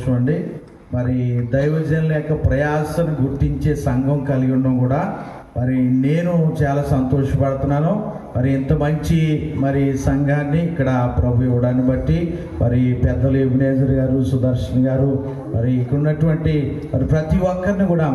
సంతోషం అండి. మరి దైవజనుల యొక్క ప్రయాసను గుర్తించే సంఘం కలిగి ఉండడం కూడా మరి నేను చాలా సంతోషపడుతున్నాను. మరి ఇంత మంచి మరి సంఘాన్ని ఇక్కడ ప్రభు ఇవ్వడాన్ని బట్టి మరి పెద్దలు ఎబినేజర్ గారు, సుదర్శన్ గారు, మరి ఇక్కడ ఉన్నటువంటి మరి ప్రతి ఒక్కరిని కూడా